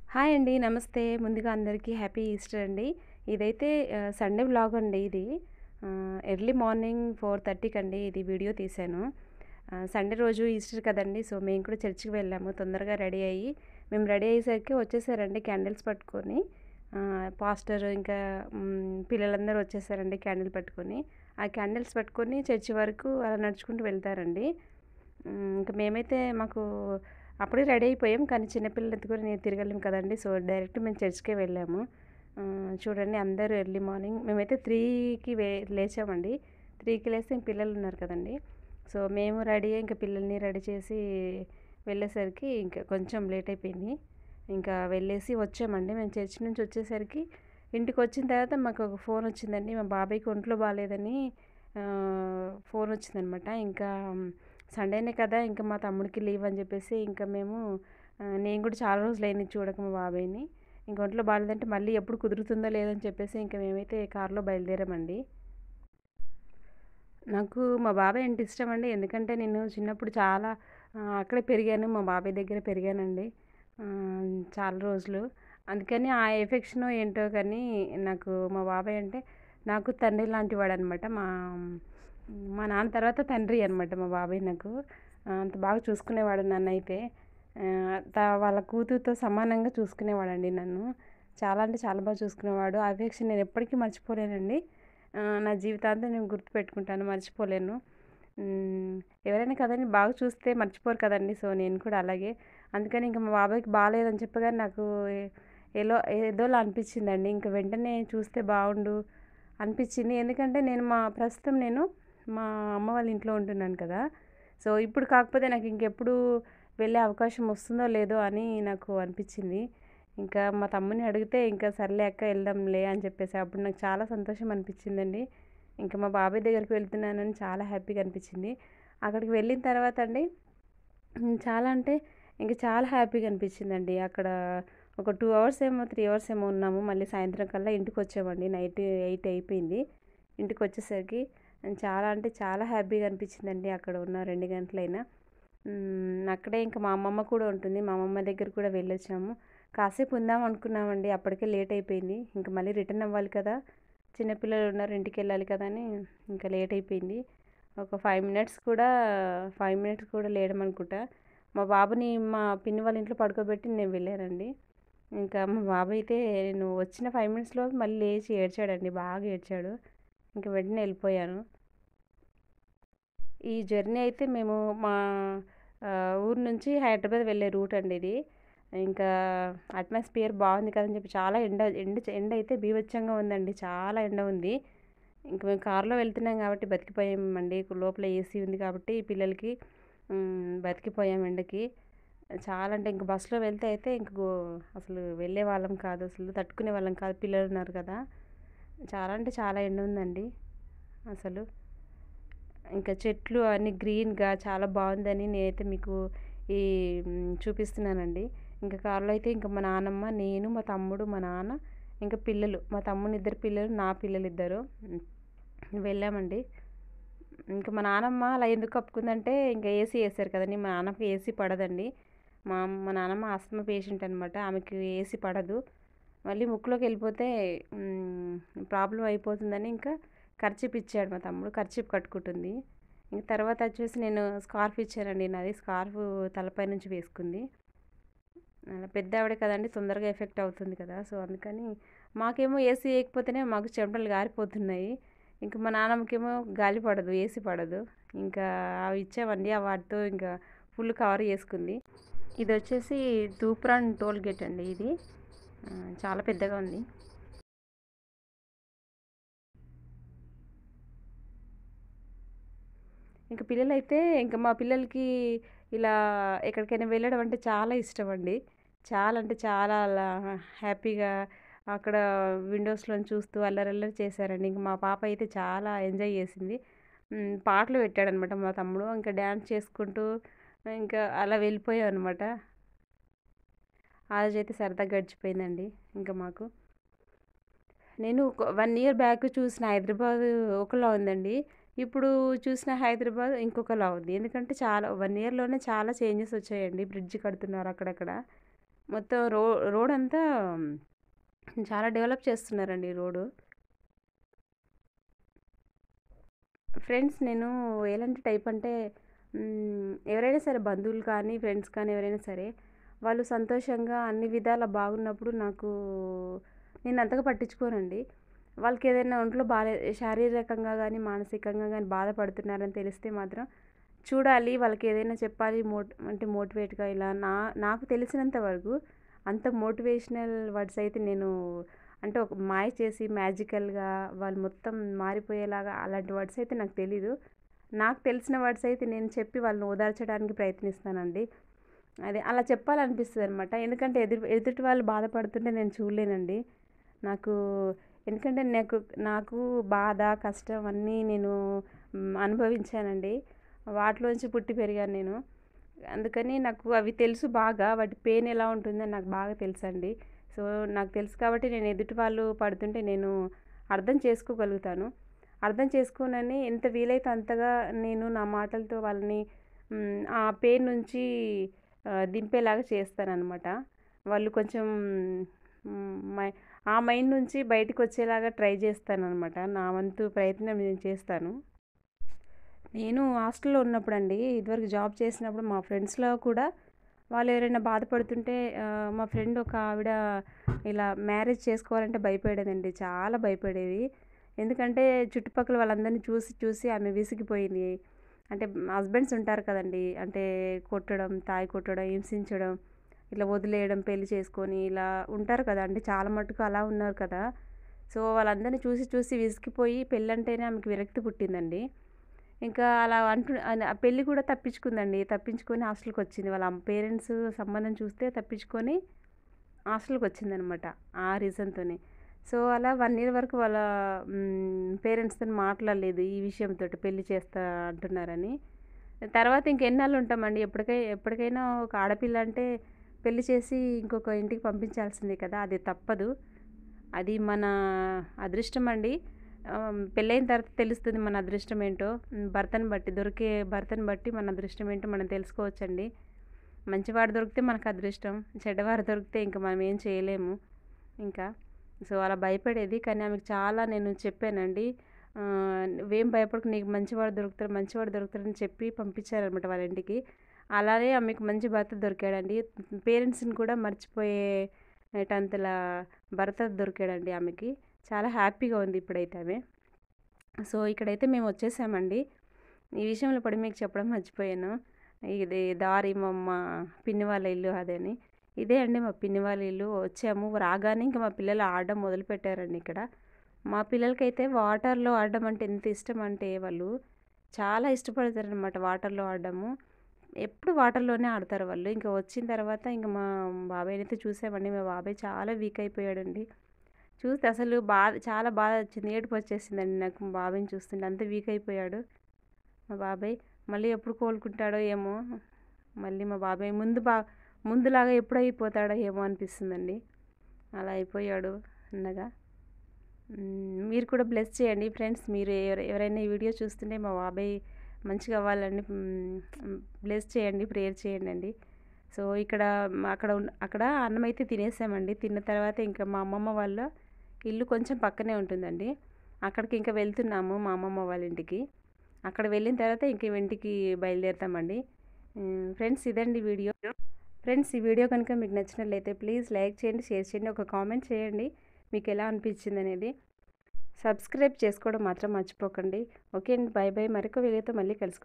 Hi అండి. నమస్తే. ముందుగా అందరికీ హ్యాపీ ఈస్టర్ అండి. ఇదైతే సండే వ్లాగ్ అండి ఇది. ఎర్లీ మార్నింగ్ 4:30కి అండి ఇది వీడియో తీశాను. సండే రోజు ఈస్టర్ కదండీ! సో, మేము కూడా చర్చికి వెళ్ళాము. తొందరగా రెడీ అయ్యి, మేము రెడీ అయ్యేసరికి వచ్చేసారండి క్యాండిల్స్ పట్టుకొని. పాస్టర్ ఇంకా పిల్లలందరూ వచ్చేసారండి క్యాండిల్ పట్టుకొని. ఆ క్యాండిల్స్ పట్టుకొని చర్చి వరకు అలా నడుచుకుంటూ వెళ్తారండి. ఇంక మేమైతే మాకు అప్పుడే రెడీ అయిపోయాం. కానీ చిన్న పిల్లలు ఎత్తుకొని నేను తిరగలేం కదండీ! సో, డైరెక్ట్ మేము చర్చ్‌కే వెళ్ళాము. చూడండి అందరూ ఎర్లీ మార్నింగ్ మేమైతే 3కి లేచామండి. 3కి లేస్తే ఇంక పిల్లలున్నారు కదండీ! సో, మేము రెడీ అయ్యి ఇంక పిల్లల్ని రెడీ చేసి వెళ్ళేసరికి ఇంక కొంచెం లేట్ అయిపోయింది. ఇంకా వెళ్ళేసి వచ్చామండి. మేము చర్చ్ నుంచి వచ్చేసరికి ఇంటికొచ్చిన తర్వాత మాకు ఒక ఫోన్ వచ్చిందండి. మా బాబాయ్‌కి ఒంట్లో బాలేదని ఫోన్ వచ్చిందనమాట. ఇంకా సండేనే కదా! ఇంకా మా తమ్ముడికి లీవ్ అని చెప్పేసి ఇంకా మేము నేను కూడా చాలా రోజులైంది చూడక మా బాబాయ్‌ని. ఇంక ఒంట్లో బాలేదంటే మళ్ళీ ఎప్పుడు కుదురుతుందో లేదో అని చెప్పేసి ఇంక మేమైతే కార్‌లో బయలుదేరామండి. నాకు మా బాబాయ్ అంటే ఇష్టమండి. ఎందుకంటే నేను చిన్నప్పుడు చాలా అక్కడే పెరిగాను. మా బాబాయ్ దగ్గర పెరిగానండి. చాలా రోజులు. అందుకని ఆ ఎఫెక్షనో ఏంటో కానీ నాకు మా బాబాయ్ అంటే నాకు తండ్రి లాంటి వాడనమాట. మా నాన్న తర్వాత తండ్రి అనమాట మా బాబాయ్ నాకు. అంత బాగా చూసుకునేవాడు నన్నైతే. వాళ్ళ కూతురుతో సమానంగా చూసుకునేవాడండి నన్ను. చాలా అంటే చాలా బాగా చూసుకునేవాడు. ఆ ఎఫెక్షన్ నేను ఎప్పటికీ మర్చిపోలేనండి. నా జీవితాంతం నేను గుర్తుపెట్టుకుంటాను. మర్చిపోలేను. ఎవరైనా కదండీ బాగా చూస్తే మర్చిపోరు కదండీ! సో, నేను కూడా అలాగే. అందుకని ఇంక మా బాబాయ్‌కి బాలేదని చెప్పగానే నాకు ఏదోలా అనిపించిందండి. ఇంక వెంటనే చూస్తే బావుండు అనిపించింది. ఎందుకంటే ప్రస్తుతం నేను మా అమ్మ వాళ్ళ ఇంట్లో ఉంటున్నాను కదా! సో, ఇప్పుడు కాకపోతే నాకు ఇంకెప్పుడు వెళ్ళే అవకాశం వస్తుందో లేదో అని నాకు అనిపించింది. ఇంకా మా తమ్ముడిని అడిగితే ఇంకా సర్లే అక్క వెళ్దాంలే అని చెప్పేసి అప్పుడు నాకు చాలా సంతోషం అనిపించిందండి. ఇంకా మా బాబాయ్ దగ్గరికి వెళ్తున్నానని చాలా హ్యాపీగా అనిపించింది. అక్కడికి వెళ్ళిన తర్వాత అండి చాలా అంటే ఇంక చాలా హ్యాపీగా అనిపించిందండి. అక్కడ ఒక 2 అవర్స్ ఏమో 3 అవర్స్ ఏమో ఉన్నాము. మళ్ళీ సాయంత్రం కల్లా ఇంటికొచ్చామండి. నైట్ 8 అయిపోయింది. ఇంటికొచ్చేసరికి చాలా అంటే చాలా హ్యాపీగా అనిపించిందండి. అక్కడ ఉన్న 2 గంటలైనా. అక్కడే ఇంక మా అమ్మమ్మ కూడా ఉంటుంది. మా అమ్మమ్మ దగ్గర కూడా వెళ్ళొచ్చాము. కాసేపు ఉందాం అనుకున్నామండి. అప్పటికే లేట్ అయిపోయింది. ఇంక మళ్ళీ రిటర్న్ అవ్వాలి కదా! చిన్న పిల్లలున్నారు ఇంటికెళ్ళాలి కదా! అని ఇంకా లేట్ అయిపోయింది. ఒక 5 మినిట్స్ కూడా లేడమనుకుంటా. మా బాబుని మా పిన్ని వాళ్ళ ఇంట్లో పడుకోబెట్టి నేను వెళ్ళానండి. ఇంకా మా బాబు అయితే నేను వచ్చిన 5 మినిట్స్‌లోపు మళ్ళీ లేచి ఏడ్చాడండి. బాగా ఏడ్చాడు. ఇంక వెంటనే వెళ్ళిపోయాను. ఈ జర్నీ అయితే మేము మా ఊరు నుంచి హైదరాబాద్ వెళ్ళే రూట్ అండి ఇది. ఇంకా అట్మాస్ఫియర్ బాగుంది కదని చెప్పి చాలా ఎండ అయితే బీభత్సంగా ఉందండి. చాలా ఎండ ఉంది. ఇంక మేము కారులో వెళ్తున్నాం కాబట్టి బతికిపోయామండి. లోపల ఏసీ ఉంది కాబట్టి పిల్లలకి బతికిపోయాం ఎండకి. చాలా అంటే ఇంక బస్సులో వెళ్తే అయితే అసలు వెళ్ళేవాళ్ళం కాదు. అసలు తట్టుకునేవాళ్ళం కాదు. పిల్లలున్నారు కదా! చాలా అంటే చాలా ఎండ ఉందండి అసలు. ఇంకా చెట్లు అన్నీ గ్రీన్‌గా చాలా బావుందని నేనైతే మీకు ఈ చూపిస్తున్నానండి. ఇంకా కారులో అయితే ఇంక మా నానమ్మ, నేను, మా తమ్ముడు, మా నాన్న, ఇంకా పిల్లలు. మా తమ్ముని ఇద్దరు పిల్లలు, నా పిల్లలిద్దరు వెళ్ళామండి. ఇంక మా నానమ్మ అలా ఎందుకు కప్పుకుందంటే ఇంక ఏసీ ఏసారు కదండీ! మా నాన్నకి ఏసీ పడదండి. మా నానమ్మ ఆస్తమా పేషెంట్ అనమాట. ఆమెకి ఏసీ పడదు. మళ్ళీ ముక్కులోకెళ్ళిపోతే ప్రాబ్లమ్ అయిపోతుందని ఇంకా కర్చీఫ్ ఇచ్చాడు మా తమ్ముడు. కర్చీఫ్ కట్టుకుంటుంది. ఇంక తర్వాత వచ్చేసి నేను స్కార్ఫ్ ఇచ్చానండి. నాది స్కార్ఫ్ తలపై నుంచి వేసుకుంది. అలా పెద్దావిడ కదండీ! తొందరగా ఎఫెక్ట్ అవుతుంది కదా! సో, అందుకని మాకేమో ఏసీ ఎయకపోతేనే మాకు చెమటలు గారిపోతున్నాయి. ఇంక మా నాన్నమ్మకేమో గాలి పడదు. ఏసీ పడదు. ఇంకా అవి ఇచ్చామండి. వాటితో ఇంకా ఫుల్ కవర్ చేసుకుంది. ఇదొచ్చేసి తూప్రాన్ టోల్ గేట్ అండి ఇది. చాలా పెద్దగా ఉంది. ఇంక పిల్లలైతే ఇంక మా పిల్లలకి ఇలా ఎక్కడికైనా వెళ్ళడం అంటే చాలా ఇష్టమండి. చాలా అంటే చాలా అలా హ్యాపీగా అక్కడ విండోస్‌లోంచి చూస్తూ అల్లరల్లరి చేశారండి. ఇంక మా పాప అయితే చాలా ఎంజాయ్ చేసింది. పాటలు పెట్టాడనమాట మా తమ్ముడు. ఇంకా డాన్స్ చేసుకుంటూ ఇంకా అలా వెళ్ళిపోయామనమాట. ఆ రోజైతే సరదాగా గడిచిపోయిందండి ఇంక మాకు. నేను 1 ఇయర్ బ్యాక్ చూసిన హైదరాబాద్ ఒకలా ఉందండి. ఇప్పుడు చూసిన హైదరాబాద్ ఇంకొకలా ఉంది. ఎందుకంటే చాలా 1 ఇయర్‌లోనే చాలా చేంజెస్ వచ్చాయండి. బ్రిడ్జ్ కడుతున్నారు అక్కడక్కడ. మొత్తం రోడంతా చాలా డెవలప్ చేస్తున్నారండి రోడ్డు. ఫ్రెండ్స్ నేను ఎలాంటి టైప్ అంటే ఎవరైనా సరే బంధువులు కానీ, ఫ్రెండ్స్ కానీ ఎవరైనా సరే వాళ్ళు సంతోషంగా అన్ని విధాలా బాగున్నప్పుడు నేను అంతగా పట్టించుకోనండి. వాళ్ళకేదైనా ఒంట్లో శారీరకంగా గానీ, మానసికంగా గానీ బాధపడుతున్నారని తెలిస్తే మాత్రం చూడాలి. వాళ్ళకేదైనా చెప్పాలి. అంటే మోటివేట్‌గా ఇలా నాకు తెలిసినంత వరకు అంత మోటివేషనల్ వర్డ్స్ అయితే నేను అంటే ఒక మాయ చేసి మ్యాజికల్‌గా వాళ్ళు మొత్తం మారిపోయేలాగా అలాంటి వర్డ్స్ అయితే నాకు తెలీదు. నాకు తెలిసిన వర్డ్స్ అయితే నేను చెప్పి వాళ్ళని ఓదార్చడానికి ప్రయత్నిస్తానండి. అలా చెప్పాలనిపిస్తదనమాట. ఎందుకంటే ఎదుటి వాళ్ళు బాధపడుతుంటే నేను చూడలేనండి. నాకు ఎందుకంటే నాకు బాధ, కష్టం అన్నీ నేను అనుభవించానండి. వాటిలోంచి పుట్టి పెరిగాను నేను. అందుకని నాకు అవి తెలుసు బాగా. వాటి పెయిన్ ఎలా ఉంటుందని నాకు బాగా తెలుసండి. సో, నాకు తెలుసు కాబట్టి నేను ఎదుటి వాళ్ళు పడుతుంటే నేను అర్థం చేసుకోగలుగుతాను. అర్థం చేసుకోనని ఎంత వీలైతే అంతగా నేను నా మాటలతో వాళ్ళని ఆ పెయిన్ నుంచి దింపేలాగా చేస్తాననమాట. వాళ్ళు కొంచెం హ్మ్, మై ఆ మైండ్ నుంచి బయటికొచ్చేలాగా ట్రై చేస్తాననమాట. నా వంతు ప్రయత్నం నేను చేస్తాను. నేను హాస్టల్‌లో ఉన్నప్పుడండి, ఇదివరకు జాబ్ చేసినప్పుడు మా ఫ్రెండ్స్‌లో కూడా వాళ్ళు ఎవరైనా బాధపడుతుంటే మా ఫ్రెండ్ ఒక ఆవిడ ఇలా మ్యారేజ్ చేసుకోవాలంటే భయపడేదండి. చాలా భయపడేది. ఎందుకంటే చుట్టుపక్కల వాళ్ళందరిని చూసి చూసి ఆమె విసిగిపోయింది. అంటే హస్బెండ్స్ ఉంటారు కదండీ! అంటే కొట్టడం, తాగి కొట్టడం, హింసించడం, ఇట్లా వదిలేయడం, పెళ్లి చేసుకొని ఇలా ఉంటారు కదా! అంటే చాలా మటుకు అలా ఉన్నారు కదా! సో, వాళ్ళందరిని చూసి చూసి విసిగిపోయి పెళ్ళంటేనే ఆమెకి విరక్తి పుట్టిందండి. ఇంకా అలా ఆ పెళ్లి కూడా తప్పించుకుందండి. తప్పించుకొని హాస్టల్‌కొచ్చింది. వాళ్ళ పేరెంట్స్ సంబంధం చూస్తే తప్పించుకొని హాస్టల్‌కొచ్చిందనమాట. ఆ రీజన్‌తోనే. సో, అలా 1 ఇయర్ వరకు వాళ్ళ పేరెంట్స్‌తోని మాట్లాడలేదు ఈ విషయంతోటి పెళ్లి చేస్తా అంటున్నారని. తర్వాత ఇంకెన్నాళ్ళు ఉంటామండి. ఎప్పటికైనా ఒక ఆడపిల్ల అంటే పెళ్లి చేసి ఇంకొక ఇంటికి పంపించాల్సిందే కదా! అది తప్పదు. అది మన అదృష్టమండి. పెళ్ళైన తర్వాత తెలుస్తుంది మన అదృష్టం ఏంటో. దొరికే భర్తను బట్టి మన అదృష్టం ఏంటో మనం తెలుసుకోవచ్చండి. మంచివాడు దొరికితే మనకు అదృష్టం. చెడ్డవారు దొరికితే ఇంక మనం ఏం చేయలేము ఇంకా. సో, అలా భయపడేది. కానీ ఆమెకు చాలా నేను చెప్పానండి. "నువ్వేం భయపడకు, నీకు మంచివాడు దొరుకుతాడని" చెప్పి పంపించారనమాట వాళ్ళ ఇంటికి. అలానే ఆమెకు మంచి భర్త దొరికాడండి. పేరెంట్స్‌ని కూడా మర్చిపోయేటంతలా భర్త దొరికాడండి ఆమెకి. చాలా హ్యాపీగా ఉంది ఇప్పుడైతే ఆమె. సో, ఇక్కడైతే మేము వచ్చేసామండి. ఈ విషయంలో పడి మీకు చెప్పడం మర్చిపోయాను. ఇది దారి మా పిన్ని వాళ్ళ ఇల్లు అదని. ఇదే అండి మా పిన్ని వాళ్ళ ఇల్లు. వచ్చాము. రాగానే ఇంక మా పిల్లలు ఆడడం మొదలుపెట్టారండి ఇక్కడ. మా పిల్లలకైతే వాటర్‌లో ఆడడం అంటే ఎంత ఇష్టమంటే వాళ్ళు చాలా ఇష్టపడతారనమాట వాటర్‌లో ఆడడము. ఎప్పుడు వాటర్‌లోనే ఆడతారు వాళ్ళు. ఇంక వచ్చిన తర్వాత ఇంక మా బాబాయ్‌నైతే చూసామండి. మా బాబాయ్ చాలా వీక్ అయిపోయాడండి. చూస్తే అసలు చాలా బాధొచ్చింది. ఏడుపొచ్చేసిందండి నాకు మా బాబాయిని చూస్తుంటే. అంత వీక్ అయిపోయాడు మా బాబాయ్. మళ్ళీ ఎప్పుడు కోలుకుంటాడో ఏమో! మళ్ళీ మా బాబాయ్ ముందులాగా ఎప్పుడైపోతాడో ఏమో అనిపిస్తుందండి. అలా అయిపోయాడు చిన్నగా. మీరు కూడా బ్లెస్ చేయండి ఫ్రెండ్స్. మీరు ఎవరైనా ఈ వీడియో చూస్తుంటే మా బాబాయ్ మంచిగా అవ్వాలని బ్లెస్ చేయండి. ప్రేయర్ చేయండండి. సో, అక్కడ అన్నమైతే తినేసామండి. తిన్న తర్వాత ఇంకా మా అమ్మమ్మ వాళ్ళ ఇల్లు కొంచెం పక్కనే ఉంటుందండి. అక్కడికి ఇంకా వెళ్తున్నాము మా అమ్మమ్మ వాళ్ళ ఇంటికి. అక్కడ వెళ్ళిన తర్వాత ఇంక ఇంటికి బయలుదేరుతామండి. ఫ్రెండ్స్ ఇదండి వీడియో. ఫ్రెండ్స్ ఈ వీడియో కనుక మీకు నచ్చినట్లయితే ప్లీజ్ లైక్ చేయండి, షేర్ చేయండి, ఒక కామెంట్ చేయండి. మీకు ఎలా అనిపించిందనేది. సబ్స్క్రైబ్ చేసుకోవడం మాత్రం మర్చిపోకండి. ఓకే అండి. By by. మరొక వీడియోతో మళ్ళీ కలుసుకుందాం.